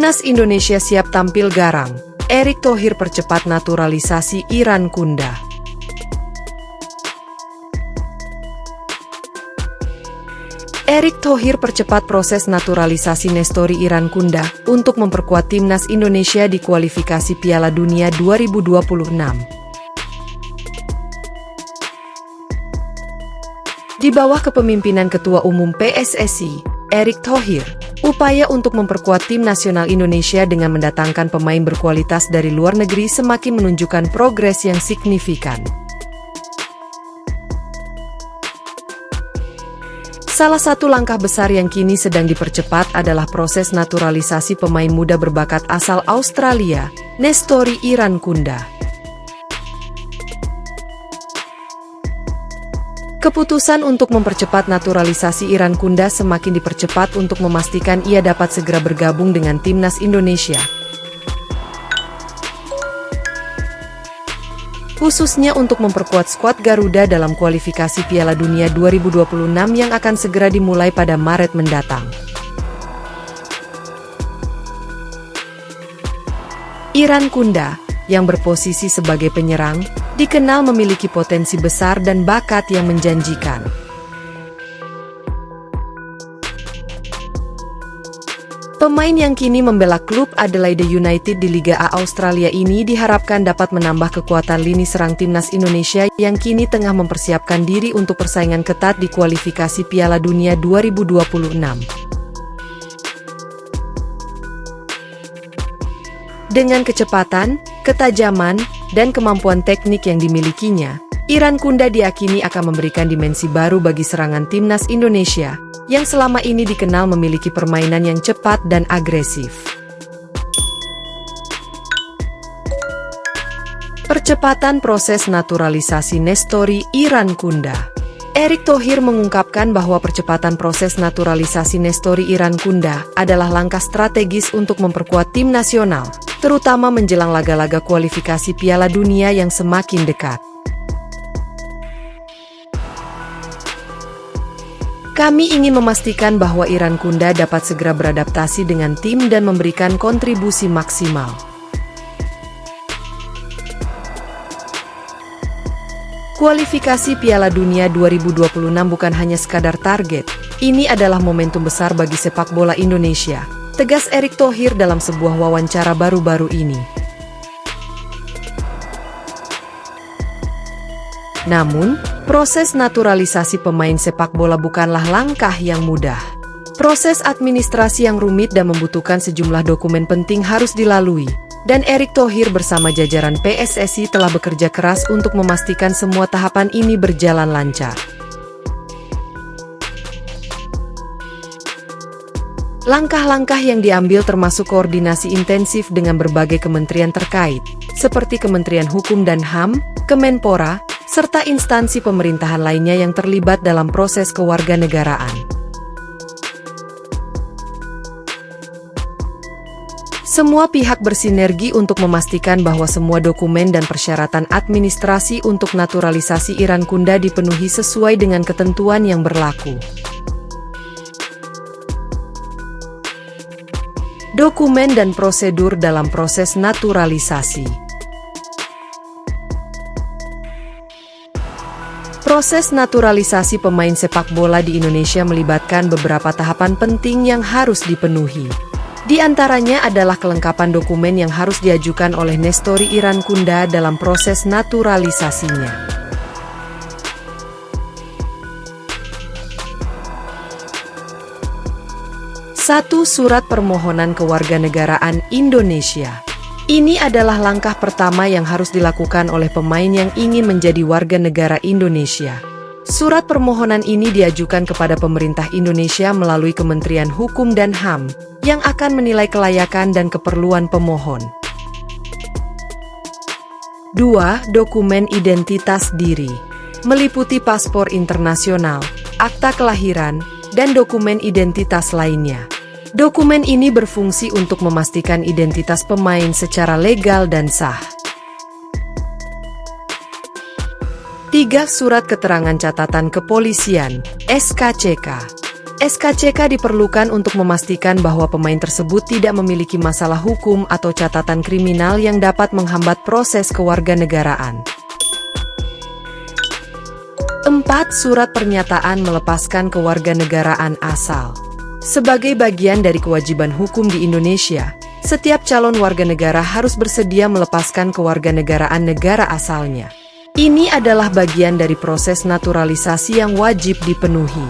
Timnas Indonesia siap tampil garang. Erick Thohir percepat naturalisasi Iran Kunda. Erick Thohir percepat proses naturalisasi Nestori Iran Kunda untuk memperkuat Timnas Indonesia di kualifikasi Piala Dunia 2026. Di bawah kepemimpinan Ketua Umum PSSI, Erick Thohir, upaya untuk memperkuat tim nasional Indonesia dengan mendatangkan pemain berkualitas dari luar negeri semakin menunjukkan progres yang signifikan. Salah satu langkah besar yang kini sedang dipercepat adalah proses naturalisasi pemain muda berbakat asal Australia, Nestori Iran Kunda. Keputusan untuk mempercepat naturalisasi Iran Kunda semakin dipercepat untuk memastikan ia dapat segera bergabung dengan Timnas Indonesia. Khususnya untuk memperkuat skuad Garuda dalam kualifikasi Piala Dunia 2026 yang akan segera dimulai pada Maret mendatang. Iran Kunda, yang berposisi sebagai penyerang, dikenal memiliki potensi besar dan bakat yang menjanjikan. Pemain yang kini membela klub Adelaide United di Liga A Australia ini diharapkan dapat menambah kekuatan lini serang Timnas Indonesia yang kini tengah mempersiapkan diri untuk persaingan ketat di kualifikasi Piala Dunia 2026. Dengan kecepatan, ketajaman, dan kemampuan teknik yang dimilikinya, Iran Kunda diyakini akan memberikan dimensi baru bagi serangan Timnas Indonesia, yang selama ini dikenal memiliki permainan yang cepat dan agresif. Percepatan proses naturalisasi Nestori Iran Kunda. Erick Thohir mengungkapkan bahwa percepatan proses naturalisasi Nestori Iran Kunda adalah langkah strategis untuk memperkuat tim nasional, terutama menjelang laga-laga kualifikasi Piala Dunia yang semakin dekat. Kami ingin memastikan bahwa Iran Kunda dapat segera beradaptasi dengan tim dan memberikan kontribusi maksimal. Kualifikasi Piala Dunia 2026 bukan hanya sekadar target, ini adalah momentum besar bagi sepak bola Indonesia, tegas Erick Thohir dalam sebuah wawancara baru-baru ini. Namun, proses naturalisasi pemain sepak bola bukanlah langkah yang mudah. Proses administrasi yang rumit dan membutuhkan sejumlah dokumen penting harus dilalui, dan Erick Thohir bersama jajaran PSSI telah bekerja keras untuk memastikan semua tahapan ini berjalan lancar. Langkah-langkah yang diambil termasuk koordinasi intensif dengan berbagai kementerian terkait, seperti Kementerian Hukum dan HAM, Kemenpora, serta instansi pemerintahan lainnya yang terlibat dalam proses kewarganegaraan. Semua pihak bersinergi untuk memastikan bahwa semua dokumen dan persyaratan administrasi untuk naturalisasi Iran Kunda dipenuhi sesuai dengan ketentuan yang berlaku. Dokumen dan prosedur dalam proses naturalisasi. Proses naturalisasi pemain sepak bola di Indonesia melibatkan beberapa tahapan penting yang harus dipenuhi. Di antaranya adalah kelengkapan dokumen yang harus diajukan oleh Nestori Iran Kunda dalam proses naturalisasinya. Satu, surat permohonan kewarganegaraan Indonesia. Ini adalah langkah pertama yang harus dilakukan oleh pemain yang ingin menjadi warga negara Indonesia. Surat permohonan ini diajukan kepada pemerintah Indonesia melalui Kementerian Hukum dan HAM, yang akan menilai kelayakan dan keperluan pemohon. 2. Dokumen identitas diri. Meliputi paspor internasional, akta kelahiran, dan dokumen identitas lainnya. Dokumen ini berfungsi untuk memastikan identitas pemain secara legal dan sah. 3. Surat keterangan catatan kepolisian, SKCK. SKCK diperlukan untuk memastikan bahwa pemain tersebut tidak memiliki masalah hukum atau catatan kriminal yang dapat menghambat proses kewarganegaraan. 4. Surat pernyataan melepaskan kewarganegaraan asal. Sebagai bagian dari kewajiban hukum di Indonesia, setiap calon warga negara harus bersedia melepaskan kewarganegaraan negara asalnya. Ini adalah bagian dari proses naturalisasi yang wajib dipenuhi.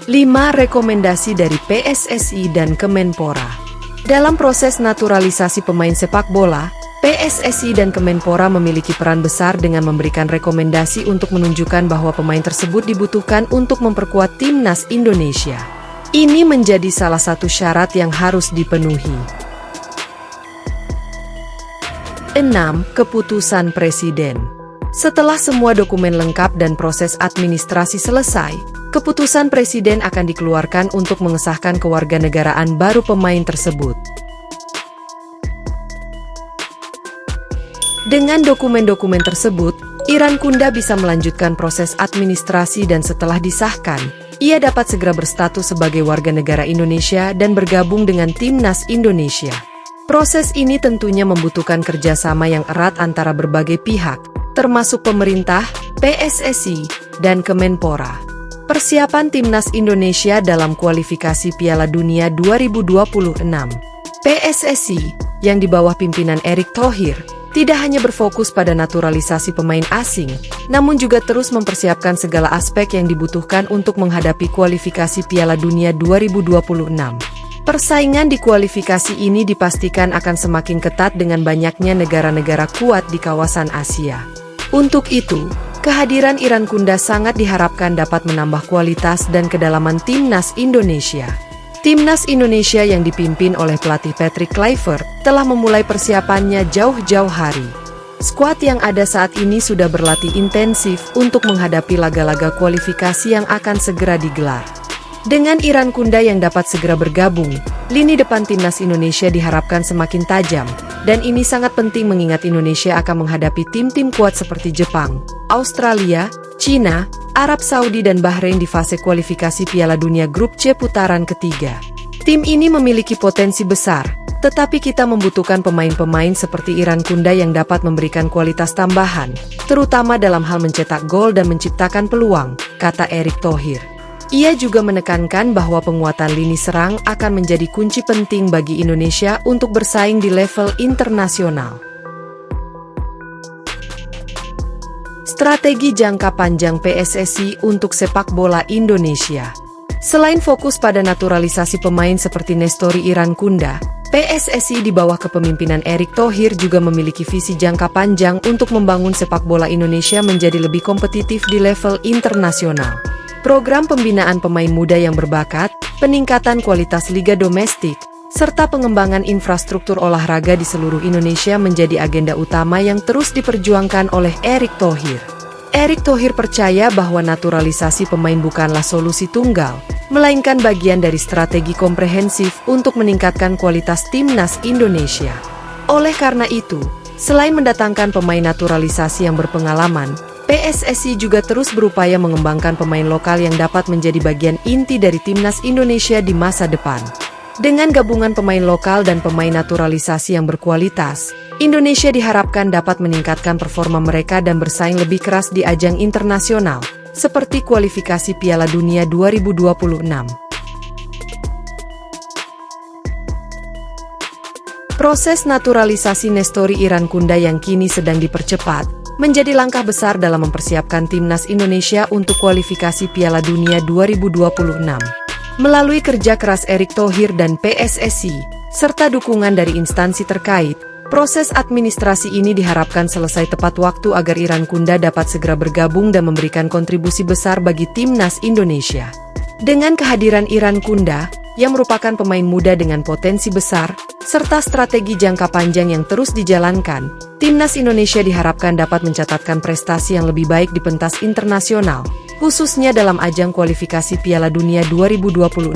5. Rekomendasi dari PSSI dan Kemenpora. Dalam proses naturalisasi pemain sepak bola, PSSI dan Kemenpora memiliki peran besar dengan memberikan rekomendasi untuk menunjukkan bahwa pemain tersebut dibutuhkan untuk memperkuat timnas Indonesia. Ini menjadi salah satu syarat yang harus dipenuhi. 6. Keputusan Presiden. Setelah semua dokumen lengkap dan proses administrasi selesai, keputusan Presiden akan dikeluarkan untuk mengesahkan kewarganegaraan baru pemain tersebut. Dengan dokumen-dokumen tersebut, Irankunda bisa melanjutkan proses administrasi dan setelah disahkan, ia dapat segera berstatus sebagai warga negara Indonesia dan bergabung dengan timnas Indonesia. Proses ini tentunya membutuhkan kerjasama yang erat antara berbagai pihak, termasuk pemerintah, PSSI, dan Kemenpora. Persiapan timnas Indonesia dalam kualifikasi Piala Dunia 2026. PSSI, yang di bawah pimpinan Erick Thohir, tidak hanya berfokus pada naturalisasi pemain asing, namun juga terus mempersiapkan segala aspek yang dibutuhkan untuk menghadapi kualifikasi Piala Dunia 2026. Persaingan di kualifikasi ini dipastikan akan semakin ketat dengan banyaknya negara-negara kuat di kawasan Asia. Untuk itu, kehadiran Irankunda sangat diharapkan dapat menambah kualitas dan kedalaman timnas Indonesia. Timnas Indonesia yang dipimpin oleh pelatih Patrick Kluivert telah memulai persiapannya jauh-jauh hari. Skuad yang ada saat ini sudah berlatih intensif untuk menghadapi laga-laga kualifikasi yang akan segera digelar. Dengan Irankunda yang dapat segera bergabung, lini depan timnas Indonesia diharapkan semakin tajam, dan ini sangat penting mengingat Indonesia akan menghadapi tim-tim kuat seperti Jepang, Australia, China, Arab Saudi dan Bahrain di fase kualifikasi Piala Dunia Grup C putaran ketiga. Tim ini memiliki potensi besar, tetapi kita membutuhkan pemain-pemain seperti Irankunda yang dapat memberikan kualitas tambahan, terutama dalam hal mencetak gol dan menciptakan peluang, kata Erick Thohir. Ia juga menekankan bahwa penguatan lini serang akan menjadi kunci penting bagi Indonesia untuk bersaing di level internasional. Strategi jangka panjang PSSI untuk sepak bola Indonesia. Selain fokus pada naturalisasi pemain seperti Nestori Irankunda, PSSI di bawah kepemimpinan Erick Thohir juga memiliki visi jangka panjang untuk membangun sepak bola Indonesia menjadi lebih kompetitif di level internasional. Program pembinaan pemain muda yang berbakat, peningkatan kualitas liga domestik, serta pengembangan infrastruktur olahraga di seluruh Indonesia menjadi agenda utama yang terus diperjuangkan oleh Erick Thohir. Erick Thohir percaya bahwa naturalisasi pemain bukanlah solusi tunggal, melainkan bagian dari strategi komprehensif untuk meningkatkan kualitas timnas Indonesia. Oleh karena itu, selain mendatangkan pemain naturalisasi yang berpengalaman, PSSI juga terus berupaya mengembangkan pemain lokal yang dapat menjadi bagian inti dari timnas Indonesia di masa depan. Dengan gabungan pemain lokal dan pemain naturalisasi yang berkualitas, Indonesia diharapkan dapat meningkatkan performa mereka dan bersaing lebih keras di ajang internasional, seperti kualifikasi Piala Dunia 2026. Proses naturalisasi Nestori Irankunda yang kini sedang dipercepat, menjadi langkah besar dalam mempersiapkan timnas Indonesia untuk kualifikasi Piala Dunia 2026. Melalui kerja keras Erick Thohir dan PSSI, serta dukungan dari instansi terkait, proses administrasi ini diharapkan selesai tepat waktu agar Irankunda dapat segera bergabung dan memberikan kontribusi besar bagi timnas Indonesia. Dengan kehadiran Irankunda, yang merupakan pemain muda dengan potensi besar, serta strategi jangka panjang yang terus dijalankan, timnas Indonesia diharapkan dapat mencatatkan prestasi yang lebih baik di pentas internasional, khususnya dalam ajang kualifikasi Piala Dunia 2026.